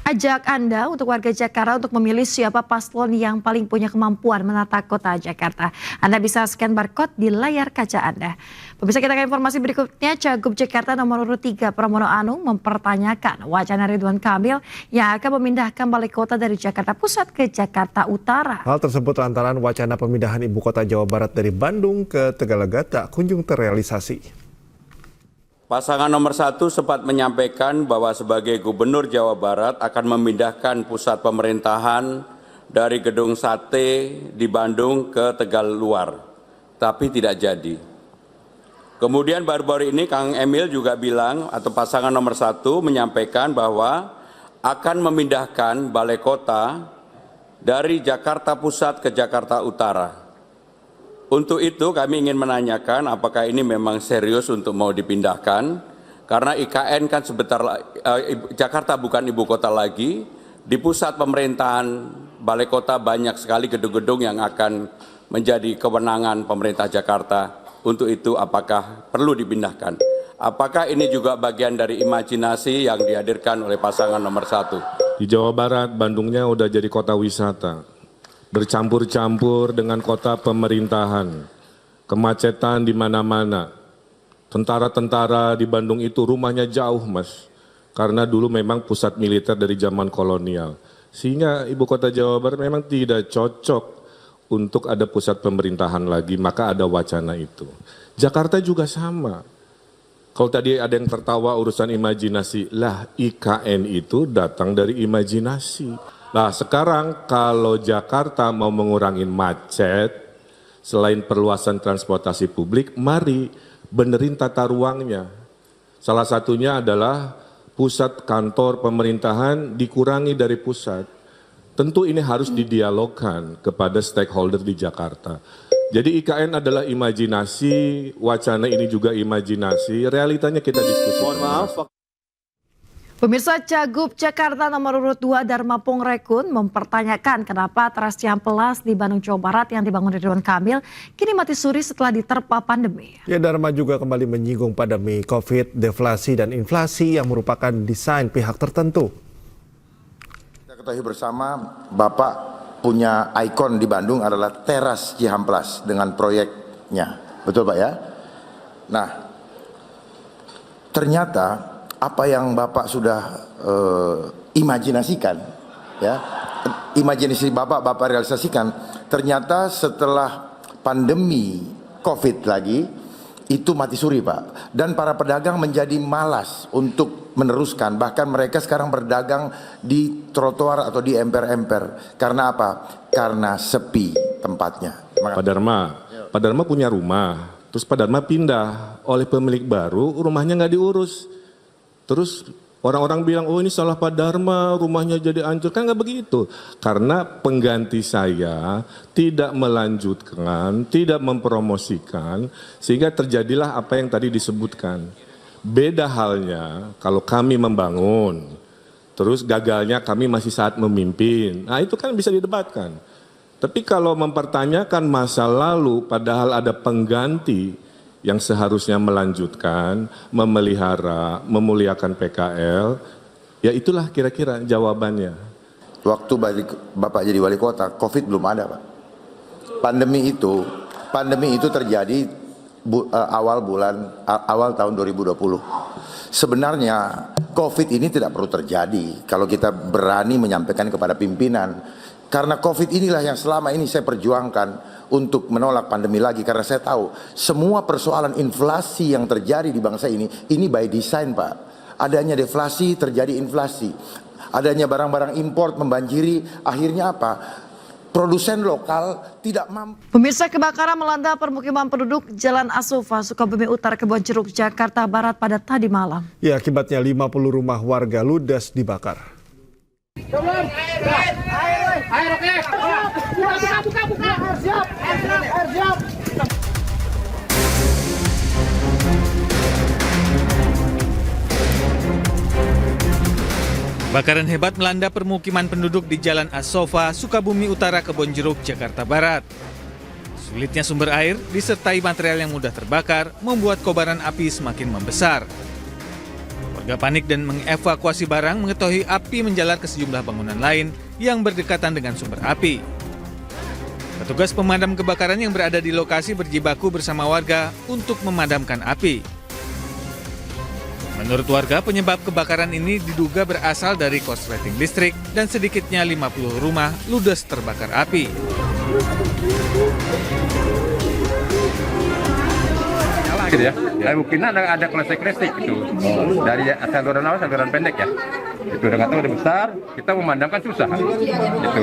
Ajak Anda untuk warga Jakarta untuk memilih siapa paslon yang paling punya kemampuan menata kota Jakarta. Anda bisa scan barcode di layar kaca Anda. Pemirsa, kita ke informasi berikutnya. Cagup Jakarta nomor urut 3 Pramono Anung mempertanyakan wacana Ridwan Kamil yang akan memindahkan balai kota dari Jakarta Pusat ke Jakarta Utara. Hal tersebut lantaran wacana pemindahan ibu kota Jawa Barat dari Bandung ke Tegalaga tak kunjung terrealisasi. Pasangan nomor 1 sempat menyampaikan bahwa sebagai Gubernur Jawa Barat akan memindahkan pusat pemerintahan dari Gedung Sate di Bandung ke Tegal Luar, tapi tidak jadi. Kemudian baru-baru ini Kang Emil juga bilang, atau pasangan nomor 1 menyampaikan bahwa akan memindahkan balai kota dari Jakarta Pusat ke Jakarta Utara. Untuk itu kami ingin menanyakan apakah ini memang serius untuk mau dipindahkan, karena IKN kan Jakarta bukan ibu kota lagi, di pusat pemerintahan balai kota banyak sekali gedung-gedung yang akan menjadi kewenangan pemerintah Jakarta. Untuk itu apakah perlu dipindahkan? Apakah ini juga bagian dari imajinasi yang dihadirkan oleh pasangan nomor 1? Di Jawa Barat, Bandungnya udah jadi kota wisata. Bercampur-campur dengan kota pemerintahan, kemacetan di mana-mana. Tentara-tentara di Bandung itu rumahnya jauh, Mas, karena dulu memang pusat militer dari zaman kolonial. Sehingga ibu kota Jawa Barat memang tidak cocok untuk ada pusat pemerintahan lagi, maka ada wacana itu. Jakarta juga sama. Kalau tadi ada yang tertawa urusan imajinasi, lah IKN itu datang dari imajinasi. Nah sekarang kalau Jakarta mau mengurangi macet, selain perluasan transportasi publik, mari benerin tata ruangnya. Salah satunya adalah pusat kantor pemerintahan dikurangi dari pusat. Tentu ini harus didialogkan kepada stakeholder di Jakarta. Jadi IKN adalah imajinasi, wacana ini juga imajinasi, realitanya kita diskusikan. Mohon maaf. Pemirsa, Cagup Jakarta nomor urut 2 Dharma Pongrekun mempertanyakan kenapa Teras Cihampelas di Bandung, Jawa Barat yang dibangun Ridwan Kamil kini mati suri setelah diterpa pandemi. Ya, Dharma juga kembali menyinggung pandemi COVID, deflasi dan inflasi yang merupakan desain pihak tertentu. Kita ketahui bersama Bapak punya ikon di Bandung adalah Teras Cihampelas dengan proyeknya. Betul Pak ya? Nah, ternyata apa yang Bapak sudah imajinasikan, ya, imajinasi Bapak realisasikan, ternyata setelah pandemi COVID lagi, itu mati suri Pak. Dan para pedagang menjadi malas untuk meneruskan, bahkan mereka sekarang berdagang di trotoar atau di emper-emper. Karena apa? Karena sepi tempatnya. Pak Dharma punya rumah, terus Pak Dharma pindah, oleh pemilik baru rumahnya nggak diurus. Terus orang-orang bilang, oh ini salah Pak Dharma, rumahnya jadi hancur. Kan nggak begitu. Karena pengganti saya tidak melanjutkan, tidak mempromosikan, sehingga terjadilah apa yang tadi disebutkan. Beda halnya kalau kami membangun, terus gagalnya kami masih saat memimpin. Nah itu kan bisa didebatkan. Tapi kalau mempertanyakan masa lalu, padahal ada pengganti yang seharusnya melanjutkan, memelihara, memuliakan PKL, ya itulah kira-kira jawabannya. Waktu Bapak jadi wali kota, COVID belum ada Pak. Pandemi itu terjadi awal tahun 2020. Sebenarnya COVID ini tidak perlu terjadi kalau kita berani menyampaikan kepada pimpinan. Karena COVID inilah yang selama ini saya perjuangkan untuk menolak pandemi lagi. Karena saya tahu semua persoalan inflasi yang terjadi di bangsa ini by design Pak. Adanya deflasi, terjadi inflasi. Adanya barang-barang impor membanjiri, akhirnya apa? Produsen lokal tidak mampu. Pemirsa, kebakaran melanda permukiman penduduk Jalan Asofa, Sukabumi Utara, Kebonjeruk, Jakarta Barat pada tadi malam. Ya, akibatnya 50 rumah warga ludes dibakar. Air oke. Buka. Air siap. Kebakaran hebat melanda permukiman penduduk di Jalan Asofa, Sukabumi Utara, Kebonjeruk, Jakarta Barat. Sulitnya sumber air disertai material yang mudah terbakar membuat kobaran api semakin membesar. Warga panik dan mengevakuasi barang mengetahui api menjalar ke sejumlah bangunan lain yang berdekatan dengan sumber api. Petugas pemadam kebakaran yang berada di lokasi berjibaku bersama warga untuk memadamkan api. Menurut warga, penyebab kebakaran ini diduga berasal dari korsleting listrik dan sedikitnya 50 rumah ludes terbakar api. Gitu ya. Mungkin ada klesek-klesek gitu. Dari saluran awal, saluran pendek ya. Itu udah nggak tahu udah besar, kita memadamkan susah.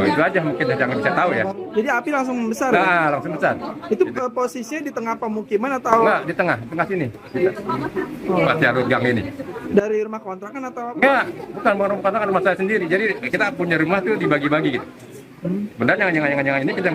Itu aja mungkin yang bisa tahu ya. Jadi api langsung membesar. Nah, ya? langsung besar. Itu posisinya di tengah pemukiman atau Enggak, di tengah sini. Masih harus gang ini. dari rumah kontrakan atau apa? Enggak, bukan rumah rumah saya sendiri. Jadi kita punya rumah tuh dibagi-bagi gitu. Benar yang ini kita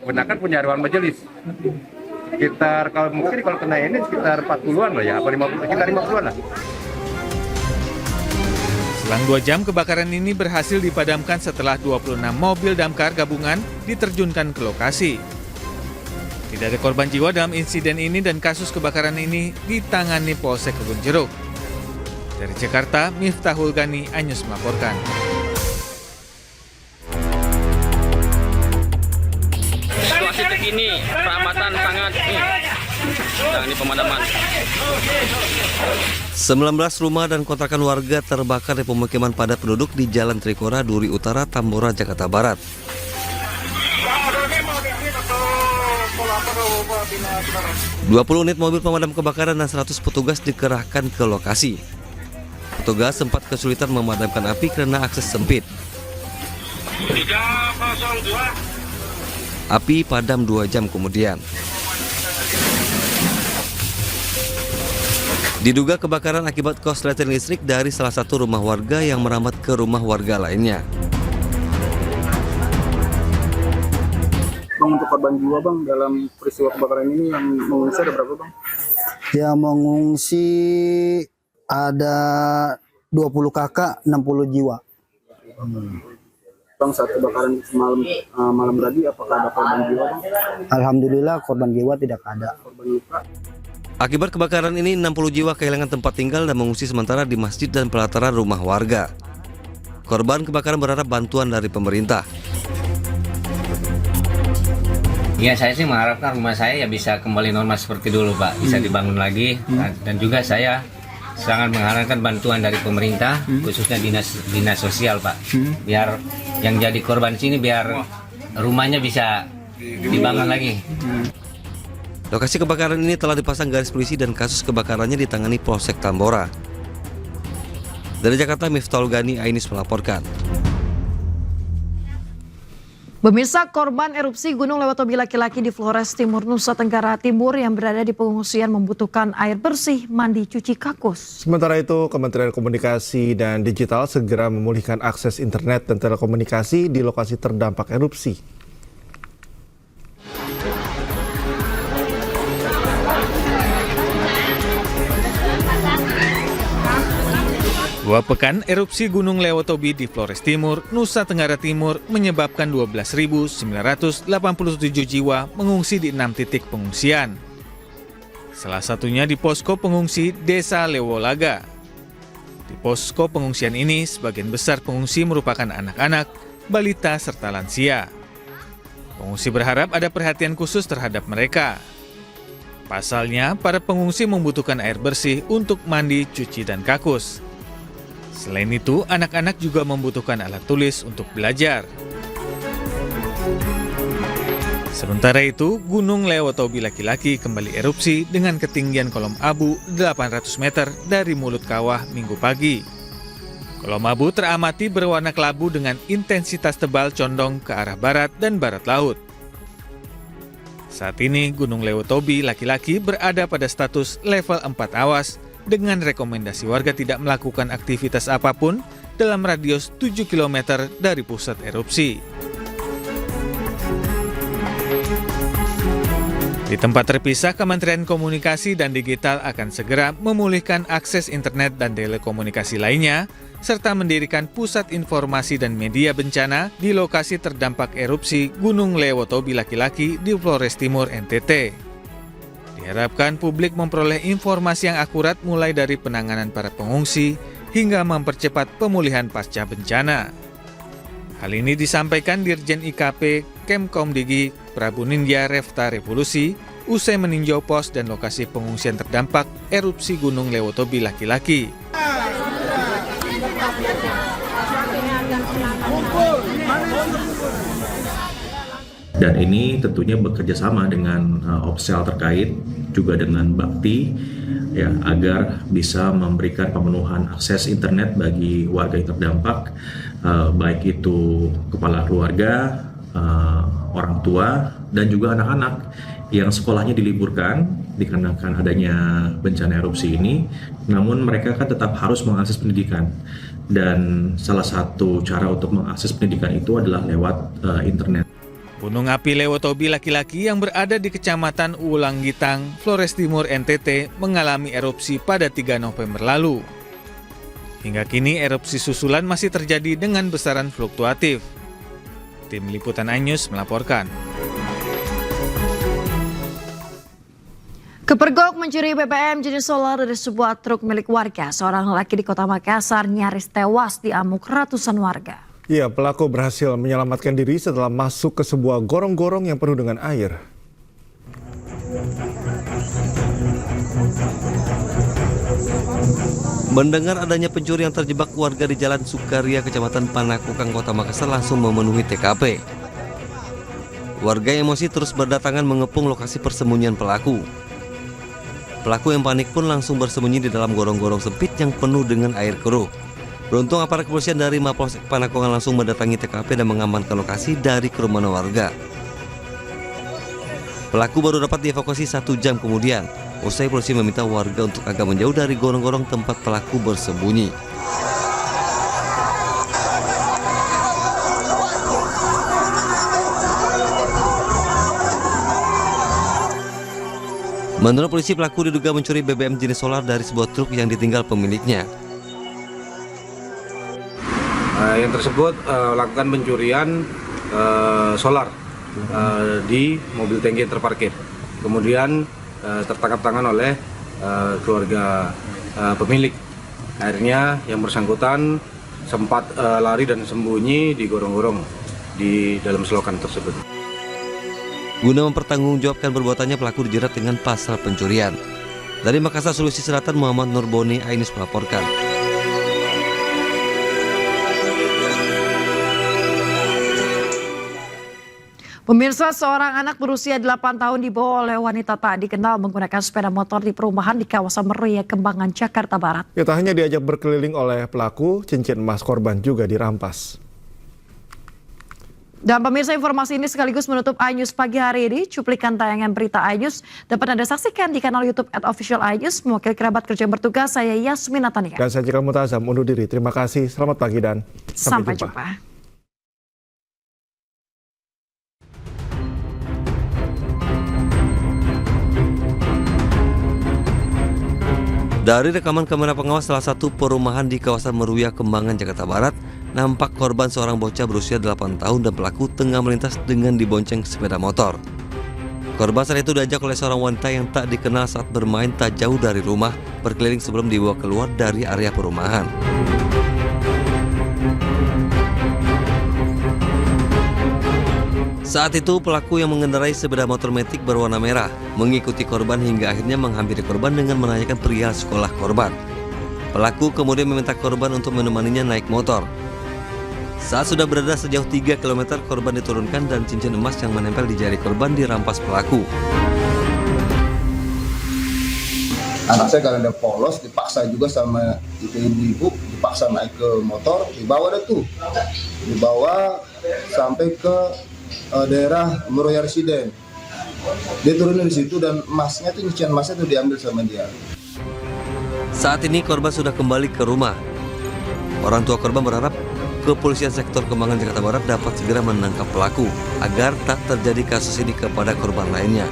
Benakar punya ruang majelis. Sekitar kalau kena ini sekitar 40-an lah ya, apa 50, sekitar 50-an lah. Selang 2 jam, kebakaran ini berhasil dipadamkan setelah 26 mobil damkar gabungan diterjunkan ke lokasi. Tidak ada korban jiwa dalam insiden ini dan kasus kebakaran ini ditangani Polsek Kebonjeruk. Dari Jakarta, Miftahul Gani, Anyus melaporkan. Situasi terkini, peramatan sangat ini pemadaman. 19 rumah dan kontrakan warga terbakar di pemukiman padat penduduk di Jalan Trikora, Duri Utara, Tambora, Jakarta Barat. 20 unit mobil pemadam kebakaran dan 100 petugas dikerahkan ke lokasi. Petugas sempat kesulitan memadamkan api karena akses sempit. Api padam 2 jam kemudian. Diduga kebakaran akibat korsleting listrik dari salah satu rumah warga yang merambat ke rumah warga lainnya. Bang, untuk korban jiwa Bang dalam peristiwa kebakaran ini yang mengungsi ada berapa Bang? Yang mengungsi ada 20 kakak, 60 jiwa. Bang, saat kebakaran semalam malam tadi apakah ada korban jiwa Bang? Alhamdulillah korban jiwa tidak ada. Korban luka? Akibat kebakaran ini 60 jiwa kehilangan tempat tinggal dan mengungsi sementara di masjid dan pelataran rumah warga. Korban kebakaran berharap bantuan dari pemerintah. Ya, saya sih mengharapkan rumah saya ya bisa kembali normal seperti dulu Pak, bisa dibangun lagi. Dan juga saya sangat mengharapkan bantuan dari pemerintah, khususnya dinas sosial Pak. Biar yang jadi korban sini biar rumahnya bisa dibangun lagi. Lokasi kebakaran ini telah dipasang garis polisi dan kasus kebakarannya ditangani Polsek Tambora. Dari Jakarta, Miftahul Gani, Ainus melaporkan. Pemirsa, korban erupsi Gunung Lewotobi laki-laki di Flores Timur, Nusa Tenggara Timur yang berada di pengungsian membutuhkan air bersih, mandi, cuci kakus. Sementara itu, Kementerian Komunikasi dan Digital segera memulihkan akses internet dan telekomunikasi di lokasi terdampak erupsi. 2 pekan erupsi Gunung Lewotobi di Flores Timur, Nusa Tenggara Timur menyebabkan 12.987 jiwa mengungsi di 6 titik pengungsian. Salah satunya di posko pengungsi Desa Lewolaga. Di posko pengungsian ini, sebagian besar pengungsi merupakan anak-anak, balita, serta lansia. Pengungsi berharap ada perhatian khusus terhadap mereka. Pasalnya, para pengungsi membutuhkan air bersih untuk mandi, cuci, dan kakus. Selain itu, anak-anak juga membutuhkan alat tulis untuk belajar. Sementara itu, Gunung Lewotobi laki-laki kembali erupsi dengan ketinggian kolom abu 800 meter dari mulut kawah Minggu pagi. Kolom abu teramati berwarna kelabu dengan intensitas tebal condong ke arah barat dan barat laut. Saat ini, Gunung Lewotobi laki-laki berada pada status level 4 awas dengan rekomendasi warga tidak melakukan aktivitas apapun dalam radius 7 km dari pusat erupsi. Di tempat terpisah, Kementerian Komunikasi dan Digital akan segera memulihkan akses internet dan telekomunikasi lainnya, serta mendirikan pusat informasi dan media bencana di lokasi terdampak erupsi Gunung Lewotobi laki-laki di Flores Timur, NTT. Di Diharapkan publik memperoleh informasi yang akurat mulai dari penanganan para pengungsi hingga mempercepat pemulihan pasca bencana. Hal ini disampaikan Dirjen IKP Kemkomdigi Prabu Nindya Refta Revolusi usai meninjau pos dan lokasi pengungsian terdampak erupsi Gunung Lewotobi laki-laki. Dan ini tentunya bekerja sama dengan Opsel terkait, juga dengan Bakti, ya, agar bisa memberikan pemenuhan akses internet bagi warga yang terdampak, baik itu kepala keluarga, orang tua, dan juga anak-anak yang sekolahnya diliburkan dikarenakan adanya bencana erupsi ini, namun mereka kan tetap harus mengakses pendidikan. Dan salah satu cara untuk mengakses pendidikan itu adalah lewat internet. Gunung api Lewotobi laki-laki yang berada di Kecamatan Ulanggitang, Flores Timur, NTT mengalami erupsi pada 3 November lalu. Hingga kini erupsi susulan masih terjadi dengan besaran fluktuatif. Tim Liputan iNews melaporkan. Kepergok mencuri BBM jenis solar dari sebuah truk milik warga. Seorang lelaki di Kota Makassar nyaris tewas diamuk ratusan warga. Ya, pelaku berhasil menyelamatkan diri setelah masuk ke sebuah gorong-gorong yang penuh dengan air. Mendengar adanya pencuri yang terjebak, warga di Jalan Sukaria, Kecamatan Panakukang, Kota Makassar langsung memenuhi TKP. Warga emosi terus berdatangan mengepung lokasi persembunyian pelaku. Pelaku yang panik pun langsung bersembunyi di dalam gorong-gorong sempit yang penuh dengan air keruh. Beruntung aparat kepolisian dari Mapolsek Panakukan langsung mendatangi TKP dan mengamankan lokasi dari kerumunan warga. Pelaku baru dapat dievakuasi 1 jam kemudian. Usai polisi meminta warga untuk agak menjauh dari gorong-gorong tempat pelaku bersembunyi. Menurut polisi, pelaku diduga mencuri BBM jenis solar dari sebuah truk yang ditinggal pemiliknya. Yang tersebut lakukan pencurian solar di mobil tangki terparkir. Kemudian tertangkap tangan oleh keluarga pemilik. Akhirnya yang bersangkutan sempat lari dan sembunyi di gorong-gorong di dalam selokan tersebut. Guna mempertanggungjawabkan perbuatannya, pelaku dijerat dengan pasal pencurian. Dari Makassar, Sulawesi Selatan, Muhammad Nurboni, iNews melaporkan. Pemirsa, seorang anak berusia 8 tahun dibawa oleh wanita tak dikenal menggunakan sepeda motor di perumahan di kawasan Meruya, Kembangan, Jakarta Barat. Ya, tak hanya diajak berkeliling oleh pelaku, cincin emas korban juga dirampas. Dan pemirsa, informasi ini sekaligus menutup iNews pagi hari ini. Cuplikan tayangan berita iNews dapat Anda saksikan di kanal YouTube @official iNews. Mewakili kerabat kerja yang bertugas, saya Yasmin Natania. Dan saya Cikal Mutazam undur diri. Terima kasih, selamat pagi dan sampai jumpa. Dari rekaman kamera pengawas salah satu perumahan di kawasan Meruya, Kembangan, Jakarta Barat, nampak korban seorang bocah berusia 8 tahun dan pelaku tengah melintas dengan dibonceng sepeda motor. Korban saat itu diajak oleh seorang wanita yang tak dikenal saat bermain tak jauh dari rumah, berkeliling sebelum dibawa keluar dari area perumahan. Saat itu pelaku yang mengendarai sepeda motor metik berwarna merah mengikuti korban hingga akhirnya menghampiri korban dengan menanyakan perihal sekolah korban. Pelaku kemudian meminta korban untuk menemaninya naik motor. Saat sudah berada sejauh 3 km, korban diturunkan dan cincin emas yang menempel di jari korban dirampas pelaku. Anak saya karena dia polos, dipaksa juga sama ibu, dipaksa naik ke motor, dibawa sampai ke daerah Meruya Residen. Dia turunin di situ dan emasnya tuh, cincin emasnya tuh diambil sama dia. Saat ini korban sudah kembali ke rumah. Orang tua korban berharap Kepolisian Sektor Kembangan, Jakarta Barat dapat segera menangkap pelaku agar tak terjadi kasus ini kepada korban lainnya.